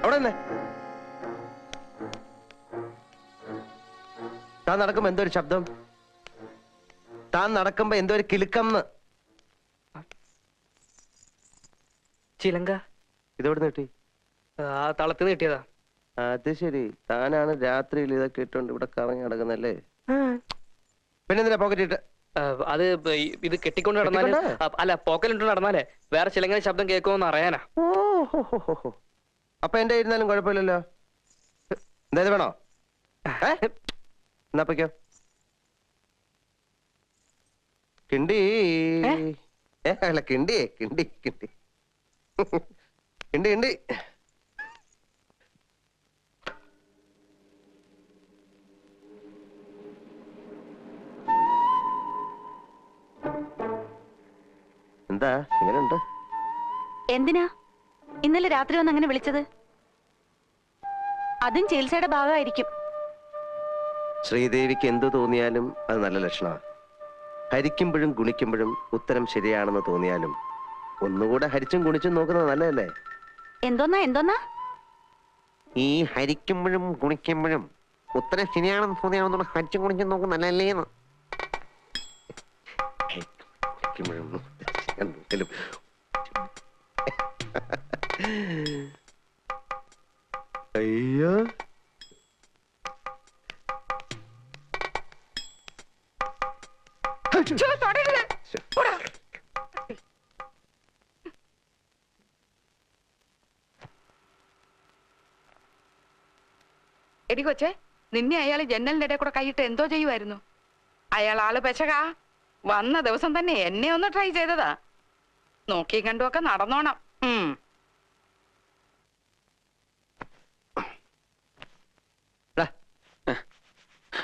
അവിടെ തന്നെ താൻ നടക്കുമ്പോ എന്തോ ഒരു ശബ്ദം, താൻ നടക്കുമ്പോ എന്തോ ഒരു കിലുക്കം. ചിലങ്ക. ഇതെവിടുന്ന് കിട്ടി? ആ തളത്തിന് കിട്ടിയതാ. അത് ശരി, താനാണ് രാത്രിയിൽ ഇതൊക്കെ ഇട്ടോണ്ട് ഇവിടെ കറങ്ങി നടക്കുന്നല്ലേ? പിന്നെന്തിനാ പോക്കറ്റ് ഇട്ട്? അത് ഇത് കെട്ടിക്കൊണ്ട് നടന്നാല്, അല്ല പോക്കലിട്ട് നടന്നാലേ വേറെ ചിലങ്ങനെ ശബ്ദം കേൾക്കുമെന്ന് അറിയാനാ. ഓഹോ, അപ്പൊ എന്റെ ഇരുന്നാലും കുഴപ്പമില്ലല്ലോ. എന്തായത് വേണോ? എന്നാ പൊയ്ക്കോ. കിണ്ടി അല്ല കിണ്ടി കിണ്ടി കിണ്ടി കിണ്ടി കിണ്ടി. എന്താ ഇങ്ങനെയുണ്ട്? എന്തിനാ ഇന്നലെ രാത്രി വന്ന് അങ്ങനെ വിളിച്ചത്? അതും ചികിത്സയുടെ ഭാഗമായിരിക്കും. ശ്രീദേവിക്ക് എന്തു തോന്നിയാലും അത് നല്ല ലക്ഷണമാണ്. ഹരിക്കുമ്പോഴും ഗുണിക്കുമ്പോഴും ഉത്തരം ശരിയാണെന്ന് തോന്നിയാലും ഒന്നുകൂടെ ഹരിച്ചും ഗുണിച്ചും നോക്കുന്നത് നല്ലതല്ലേ? എന്തോന്നാ ഈ ഹരിക്കുമ്പോഴും ഗുണിക്കുമ്പോഴും ഉത്തരം ശരിയാണെന്ന് തോന്നിയാണെന്നുള്ള ഹരിച്ചും ഗുണിച്ചും നോക്കുന്നത് നല്ലതല്ലേന്ന്. അയ്യോ, എടി കൊച്ചേ, നിന്നെ അയാൾ ജനലിന്റെ ഇടയിൽ കൂടെ കൈയിട്ട് എന്തോ ചെയ്യുമായിരുന്നു. അയാൾ ആള് പെശകാ. വന്ന ദിവസം തന്നെ എന്നെ ഒന്ന് ട്രൈ ചെയ്തതാ. നോക്കി കണ്ടുമൊക്കെ നടന്നോണം.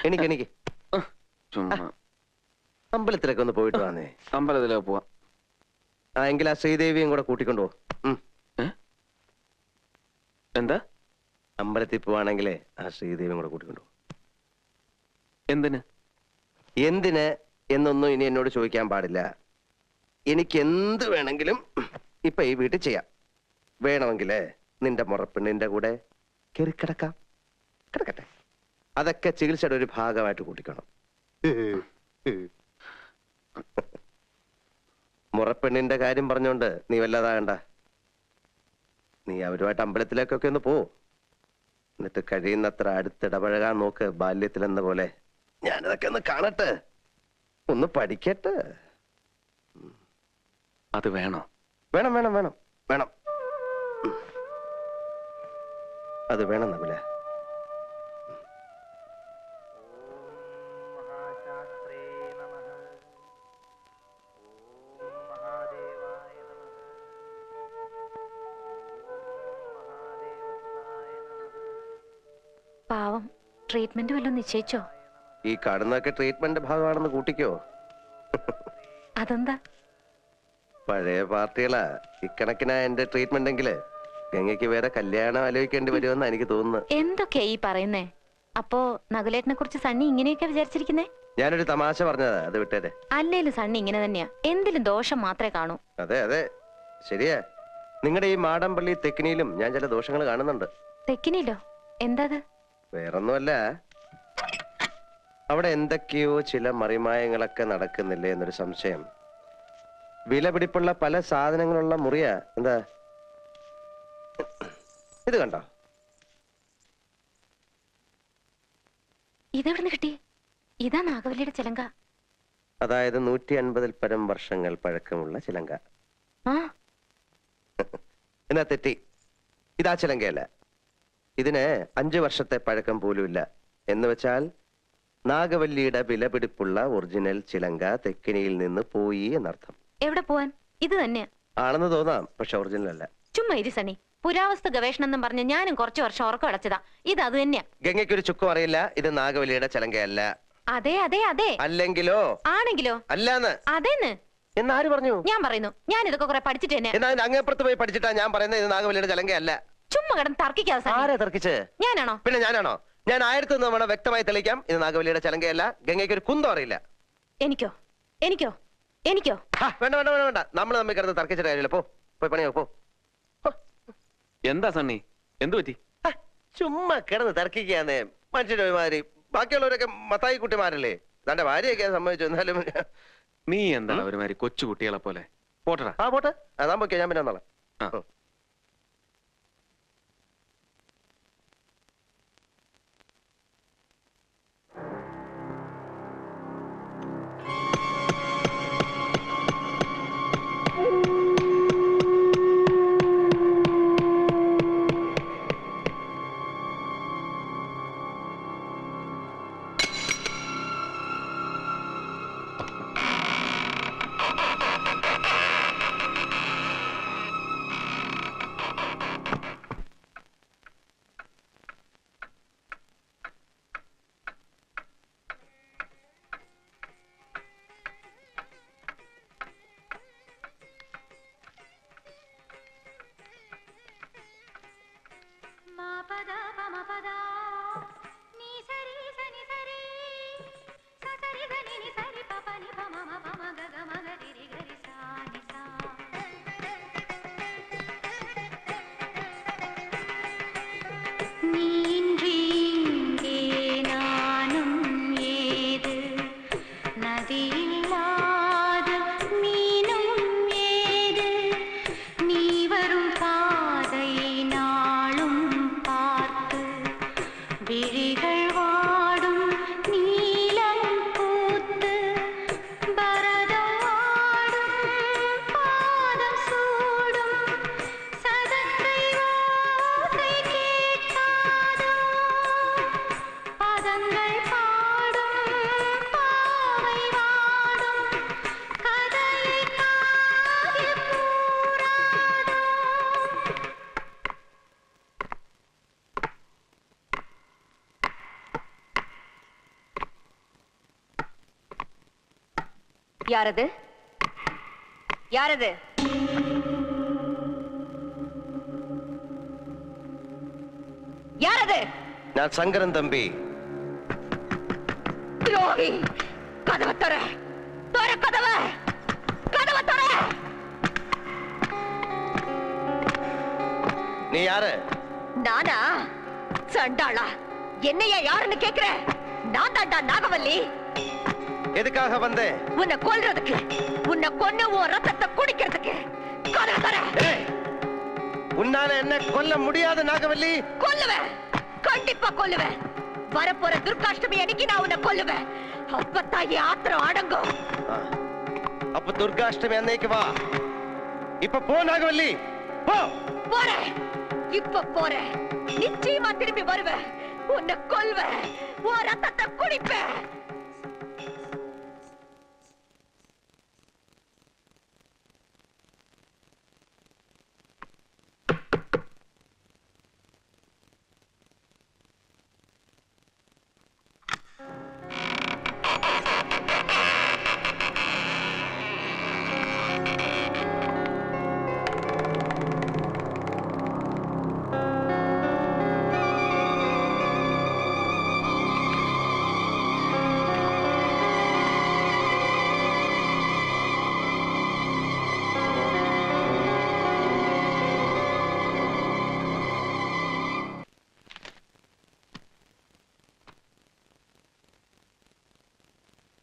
എനിക്ക് അമ്പലത്തിലൊക്കെ ഒന്ന് പോയിട്ട് വന്നേ. അമ്പലത്തിലേക്ക് പോവാം. എങ്കിൽ ആ ശ്രീദേവിയും കൂടെ കൂട്ടിക്കൊണ്ടു പോ. എന്താ? അമ്പലത്തിൽ പോവാണെങ്കിലേ ആ ശ്രീദേവിയും കൂടെ കൂട്ടിക്കൊണ്ടു. എന്തിന് എന്തിന് എന്നൊന്നും ഇനി എന്നോട് ചോദിക്കാൻ പാടില്ല. എനിക്ക് എന്ത് വേണമെങ്കിലും ഇപ്പൊ ഈ വീട്ടിൽ ചെയ്യാം. വേണമെങ്കിലേ നിന്റെ മുറപ്പെണ്ണിന്റെ കൂടെ കയറി കിടക്കാം. കിടക്കട്ടെ. അതൊക്കെ ചികിത്സയുടെ ഒരു ഭാഗമായിട്ട് കൂട്ടിക്കണം. മുറപ്പെണ്ണിന്റെ കാര്യം പറഞ്ഞോണ്ട് നീ വല്ലതാകണ്ട. നീ അവരുമായിട്ട് അമ്പലത്തിലേക്കൊക്കെ ഒന്ന് പോ. എന്നിട്ട് കഴിയുന്നത്ര അടുത്തിടപഴകാൻ നോക്ക്. ബാല്യത്തിലെന്ന പോലെ ഞാനതൊക്കെ ഒന്ന് കാണട്ടെ, ഒന്ന് പഠിക്കട്ടെ. അത് വേണോ? വേണം വേണം വേണം വേണം. അത് വേണം നകുല. പാവം, ട്രീറ്റ്മെന്റ് വല്ലതും നിശ്ചയിച്ചോ? ഈ കാണുന്നതൊക്കെ ട്രീറ്റ്മെന്റ് ഭാഗമാണെന്ന് കൂട്ടിക്കോ. അതെന്താ? പഴയ പാർട്ടികളാ ഇക്കണക്കിനാ എന്റെ ട്രീറ്റ്മെന്റ് എങ്കില് ഗംഗയ്ക്ക് വേറെ കല്യാണം ആലോചിക്കേണ്ടി വരുമെന്നാ എനിക്ക് തോന്നുന്നത്. എന്തൊക്കെയാ ഈ പറയുന്നേ? അപ്പോ നകുലേട്ടനെ കുറിച്ച് സണ്ണി ഇങ്ങനെയൊക്കെ വിചാരിച്ചിരിക്കുന്നേ? ഞാനൊരു തമാശ പറഞ്ഞതാ, അത് വിട്ടേരെ. അല്ലേലും സണ്ണി ഇങ്ങനെ തന്നെയാ, എന്തിലും ദോഷം മാത്രമേ കാണൂ. അതെ അതെ ശരിയാ. നിങ്ങളുടെ ഈ മാടമ്പള്ളി തെക്കിനിയിലും ഞാൻ ചില ദോഷങ്ങൾ കാണുന്നുണ്ട്. തെക്കിനില്ലോ? എന്താ? വേറൊന്നുമല്ല, അവിടെ എന്തൊക്കെയോ ചില മറിമായങ്ങളൊക്കെ നടക്കുന്നില്ലേ എന്നൊരു സംശയം. വിലപിടിപ്പുള്ള പല സാധനങ്ങളുള്ള മുറിയാ. എന്താ ഇത് കണ്ടോ? ഇതെവിടുന്ന് കിട്ടി? ഇതാ നാഗവല്ലിയുടെ ചിലങ്ക. അതായത് 150 പരം വർഷങ്ങൾ പഴക്കമുള്ള ചിലങ്ക. എന്നാ തെറ്റി. ഇതാ ചിലങ്കയല്ല. ഇതിന് 5 വർഷത്തെ പഴക്കം പോലുമില്ല. എന്ന് വെച്ചാൽ നാഗവല്ലിയുടെ വിലപിടിപ്പുള്ള ഒറിജിനൽ ചിലങ്ക തെക്കിനിയിൽ നിന്ന് പോയി എന്നർത്ഥം. എവിടെ പോവാൻ? ഇത് തന്നെയാ ആണെന്ന് തോന്നാം, പക്ഷെ ഒറിജിനൽ അല്ല. ചുമ്മാ ഇരി സണ്ണി. പുരാവസ്തു ഗവേഷണം എന്നും പറഞ്ഞ് ഞാനും കുറച്ചു വർഷം ഉറക്കം അടച്ചതാ. ഇത് അത് തന്നെയാ. ഗംഗയ്ക്കൊരു ചുക്കും അറിയില്ല. ഇത് നാഗവല്ലിയുടെ ചിലങ്കയല്ല. അതെ അതെ അതെ. അല്ലെങ്കിലോ? ആണെങ്കിലോ? അല്ലാന്ന്. അതേന്ന് എന്നാര് പറഞ്ഞു? ഞാൻ പറയുന്നു. ഞാൻ ഇതൊക്കെ കുറെ പഠിച്ചിട്ട് തന്നെ. എന്നാ അങ്ങേപ്പുറത്ത് പോയി പഠിച്ചിട്ടാ ഞാൻ പറയുന്നത് ഇത് നാഗവല്ലിയുടെ ചിലങ്കയല്ല. ചുമ്മാ കിടന്ന് തർക്കിക്കാതെ. ആരാ തർക്കിച്ച്? ഞാനാണോ? പിന്നെ ഞാനാണോ? ഞാൻ 1001 തവണ വ്യക്തമായി തെളിയിക്കാം, ഇത് നാഗവല്ലിയുടെ ചിലങ്കയല്ല. ഗംഗയ്ക്ക് ഒരു കുന്തം അറിയില്ല. എനിക്കോ എനിക്കോ എനിക്കോ വേണ്ട വേണ്ട വേണ്ട വേണ്ട, നമ്മൾ തമ്മിൽ കിടന്ന് തർക്കിച്ചിട്ട് കാര്യമില്ല. പോയി പണിയോ പോ. എന്താ സണ്ണി, എന്തു പറ്റി? ചുമ്മാ കിടന്ന് തർക്കിക്കാന്നേ മനുഷ്യന്റെ ഒരുമാതിരി. ബാക്കിയുള്ളവരൊക്കെ മത്തായി കുട്ടിമാരല്ലേ, തന്റെ ഭാര്യയൊക്കെ സമ്മതിച്ചു. എന്നാലും നീ എന്താണ് ഒരുമാതിരി കൊച്ചു കുട്ടികളെ പോലെ? പോട്ടടാ. പോട്ടെ, അതാ പോക്കേ, ഞാൻ പിന്നെ വന്നോളാം. யாரது யாரது? யாரது? நான் சங்கரன் தம்பி. துரோகி! கதவை தர! தர கதவை! கதவை தர! நீ யாரு? நானா? சண்டாளா! என்னையா யாருன்னு கேக்குற? நான் தாண்டா நாகவல்லி. எதுக்காக வந்தே? உன்னை கொல்றதுக்கு, உன்னை கொன்னு உன் ரத்தத்தை குடிக்கிறதுக்கு. கதவை தர! உன்னால என்ன கொல்ல முடியாது நாகவல்லி. கொல்லுவேன், கண்டிப்பா கொல்லுவேன். வரப்போற துர்காஷ்டமி அன்னைக்கு நான் உன்னை கொல்லுவேன். அப்பத்தாயி ஆத்திரம் அடங்கும். அப்ப துர்காஷ்டமி அன்னைக்கு வா. இப்ப போ நாகவல்லி, போ. போறேன், இப்ப போறேன். நிச்சயமா திரும்பி வருவேன். உன்னை கொல்வேன், உன் ரத்தத்தை குடிப்பேன்.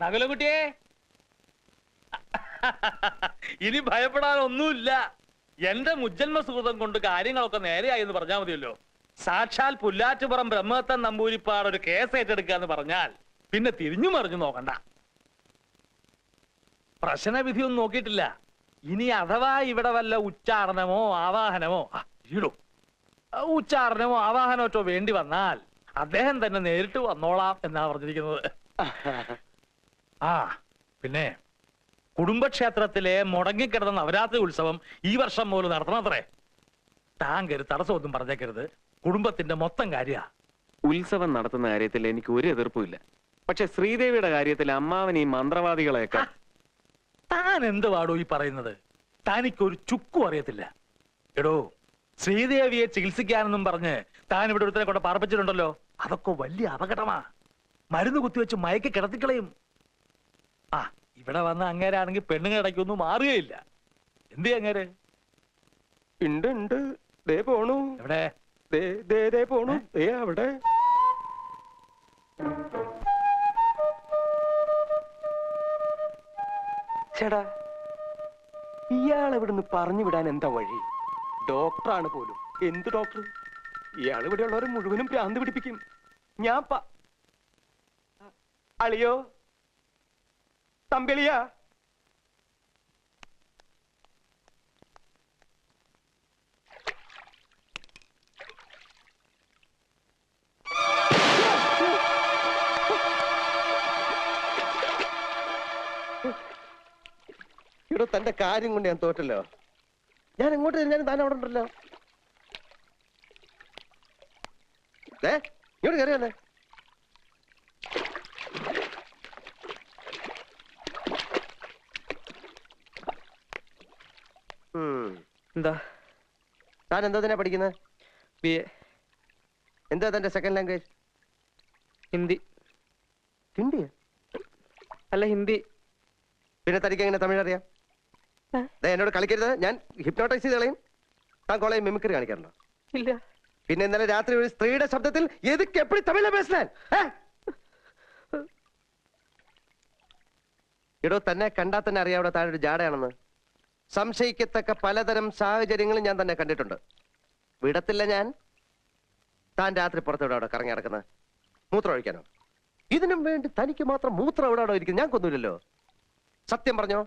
നകുലകുട്ടിയെ, ഇനി ഭയപ്പെടാനൊന്നുമില്ല. എന്റെ മുജ്ജന്മ സുഹൃതം കൊണ്ട് കാര്യങ്ങളൊക്കെ നേരെയായി എന്ന് പറഞ്ഞാൽ മതിയല്ലോ. സാക്ഷാൽ പുല്ലാറ്റുപുറം ബ്രഹ്മത്തൻ നമ്പൂരിപ്പാട് ഒരു കേസ് ഏറ്റെടുക്കുക എന്ന് പറഞ്ഞാൽ പിന്നെ തിരിഞ്ഞു മറിഞ്ഞു നോക്കണ്ട. പ്രശ്നവിധിയൊന്നും നോക്കിയിട്ടില്ല. ഇനി അഥവാ ഇവിടെ വല്ല ഉച്ചാരണമോ ആവാഹനമോ ഉച്ചാരണമോ ആവാഹനമോ വേണ്ടി വന്നാൽ അദ്ദേഹം തന്നെ നേരിട്ട് വന്നോളാം എന്നാ പറഞ്ഞിരിക്കുന്നത്. ആ പിന്നെ കുടുംബക്ഷേത്രത്തിലെ മുടങ്ങിക്കിടന്ന നവരാത്രി ഉത്സവം ഈ വർഷം മുതൽ നടത്തണത്രേ. താങ്കൾ തടസ്സമൊന്നും പറഞ്ഞേക്കരുത്. കുടുംബത്തിന്റെ മൊത്തം കാര്യ. ഉത്സവം നടത്തുന്ന കാര്യത്തിൽ എനിക്ക് ഒരു എതിർപ്പുമില്ല. പക്ഷെ ശ്രീദേവിയുടെ കാര്യത്തിൽ അമ്മാവൻ ഈ മന്ത്രവാദികളെയൊക്കെ... താൻ എന്ത് പാടോ ഈ പറയുന്നത്? താനിക്കൊരു ചുക്കും അറിയത്തില്ല. എടോ, ശ്രീദേവിയെ ചികിത്സിക്കാനെന്നും പറഞ്ഞ് താൻ ഇവിടെ ഒരുത്തനെ കൊണ്ട് പാർപ്പിച്ചിട്ടുണ്ടല്ലോ. അതൊക്കെ വലിയ അപകടമാ. മരുന്ന് കുത്തിവെച്ച് മയക്കി കിടത്തിക്കളയും. ആ ഇവിടെ വന്ന അങ്ങേരാണെങ്കിൽ പെണ്ണുങ്ങടയ്ക്കൊന്നും മാറുകയില്ല. എന്ത് അങ്ങേര്? ഉണ്ട് ഉണ്ട്, ദേ പോണു. എവിടെ? ദേ ദേ ദേ പോണു, ദേ അവിടെ. ചേടാ, ഇയാൾ ഇവിടുന്ന് പറഞ്ഞു വിടാൻ എന്താ വഴി? ഡോക്ടറാണ് പോലും. എന്ത് ഡോക്ടർ? ഇയാൾ ഇവിടെ ഉള്ളവരെ മുഴുവനും ഭ്രാന്ത് പിടിപ്പിക്കും. ഞാൻ അളിയോ, തമ്പിളിയാ, ഇവിടെ തന്റെ കാര്യം കൊണ്ട് ഞാൻ തോറ്റല്ലോ. ഞാൻ എങ്ങോട്ട് തിരിഞ്ഞാലും താൻ അവിടെ ഉണ്ടല്ലോ. ഇങ്ങോട്ട് കയറിയല്ലേ. എന്താ താൻ എന്താ തന്നെ പഠിക്കുന്നത്? BA എന്താ തന്റെ സെക്കൻഡ് ലാംഗ്വേജ്? ഹിന്ദി. ഹിന്ദിയാ? അല്ല, ഹിന്ദി. പിന്നെ തനിക്ക് എങ്ങനെ തമിഴ് അറിയാം? എന്നോട് കളിക്കരുത്, ഞാൻ ഹിപ്നോട്ടൈസ് ചെയ്ത് കളയും. താൻ കോളേജ് മിമിക്രി കാണിക്കാറുണ്ടോ? ഇല്ല. പിന്നെ ഇന്നലെ രാത്രി ഒരു സ്ത്രീയുടെ ശബ്ദത്തിൽ എതുക്ക് എപ്പടി തമിഴിലെ പേശലാൻ? ഇടോ, തന്നെ കണ്ടാൽ തന്നെ അറിയാം അവിടെ താഴെ ഒരു ജാടയാണെന്ന്. സംശയിക്കത്തക്ക പലതരം സാഹചര്യങ്ങളും ഞാൻ തന്നെ കണ്ടിട്ടുണ്ട്. വിടത്തില്ല ഞാൻ. താൻ രാത്രി പുറത്തോടെ അവിടെ കറങ്ങി നടക്കുന്നത് മൂത്രം ഒഴിക്കാനോ? ഇതിനും വേണ്ടി തനിക്ക് മാത്രം മൂത്രം എവിടെയാണോ ഇരിക്കുന്നത്? ഞാൻ കൊന്നൂലല്ലോ. സത്യം പറഞ്ഞോ,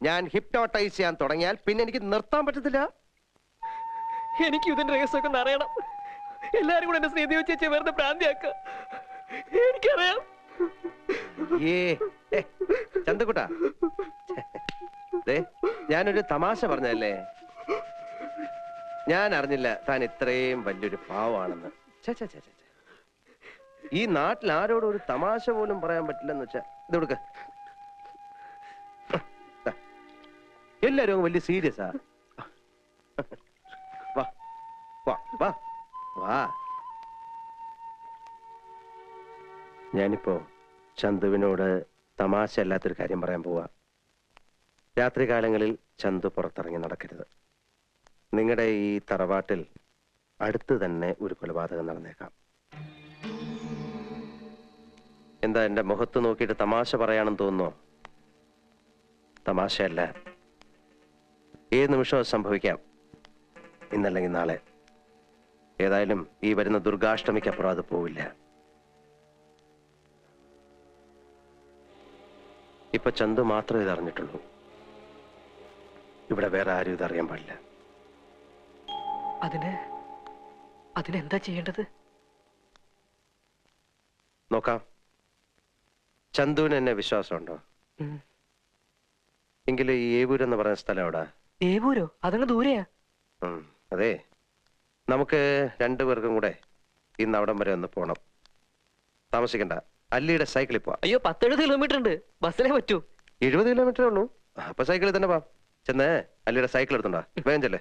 ഞാൻ ഹിപ്നോട്ടൈസ് ചെയ്യാൻ തുടങ്ങിയാൽ പിന്നെ എനിക്ക് നിർത്താൻ പറ്റത്തില്ല. എനിക്ക് ഇതിന്റെ രഹസ്യമൊക്കെ ഒന്ന് അറിയണം. എല്ലാരും കൂടെ എന്നെ സ്നേഹി വെച്ച് വെറുതെ ഭ്രാന്തിയാക്ക. എനിക്കറിയാം. ചന്തക്കുട്ടാ, ഞാനൊരു തമാശ പറഞ്ഞതല്ലേ. ഞാൻ അറിഞ്ഞില്ല താൻ ഇത്രയും വലിയൊരു പാവാണെന്ന്. ഈ നാട്ടിൽ ആരോടും ഒരു തമാശ പോലും പറയാൻ പറ്റില്ലെന്ന് വെച്ചാ ഇത് കൊടുക്ക. എല്ലാരും വലിയ സീരിയസാ. വാ വാ വാ വാ. ഞാനിപ്പോ ചന്തുവിനോട് തമാശ അല്ലാത്തൊരു കാര്യം പറയാൻ പോവാ. രാത്രി കാലങ്ങളിൽ ചന്തു പുറത്തിറങ്ങി നടക്കരുത്. നിങ്ങളുടെ ഈ തറവാട്ടിൽ അടുത്ത് തന്നെ ഒരു കൊലപാതകം നടന്നേക്കാം. എന്താ എന്റെ മുഖത്ത് നോക്കിയിട്ട് തമാശ പറയാണെന്ന് തോന്നുന്നോ? തമാശയല്ല, ഏത് നിമിഷവും സംഭവിക്കാം. ഇന്നല്ലെങ്കിൽ നാളെ. ഏതായാലും ഈ വരുന്ന ദുർഗാഷ്ടമിക്കപ്പുറം അത് പോവില്ല. ഇപ്പൊ ചന്തു മാത്രമേ ഇതറിഞ്ഞിട്ടുള്ളൂ. ഇവിടെ വേറെ ആരും ഇതറിയാൻ പാടില്ല. അതിനെന്താ ചെയ്യേണ്ടത്? നോക്കാം. ചന്തുവിന് എന്നെ വിശ്വാസമുണ്ടോ? എങ്കിലും ഈ ഏവൂർ എന്ന് പറയുന്ന സ്ഥലം എവിടാ? ഏവൂരോ? അതങ്ങ് ദൂരെയാ. അതെ, നമുക്ക് രണ്ടുപേർക്കും കൂടെ ഇന്ന് അവിടം വരെ ഒന്ന് പോണം. താമസിക്കണ്ട, അല്ലിയുടെ സൈക്കിളിൽ പോവാം. അയ്യോ, 10-70 കിലോമീറ്റർ ഉണ്ട്. ബസ്സിലേ പറ്റൂ. 70 കിലോമീറ്ററേ ഉള്ളൂ. അപ്പൊ സൈക്കിളിൽ തന്നെ പോവാം. ചെന്ന് അല്ലിയുടെ സൈക്കിൾ എടുത്തുണ്ടോ? വേഗം ചെല്ലേ.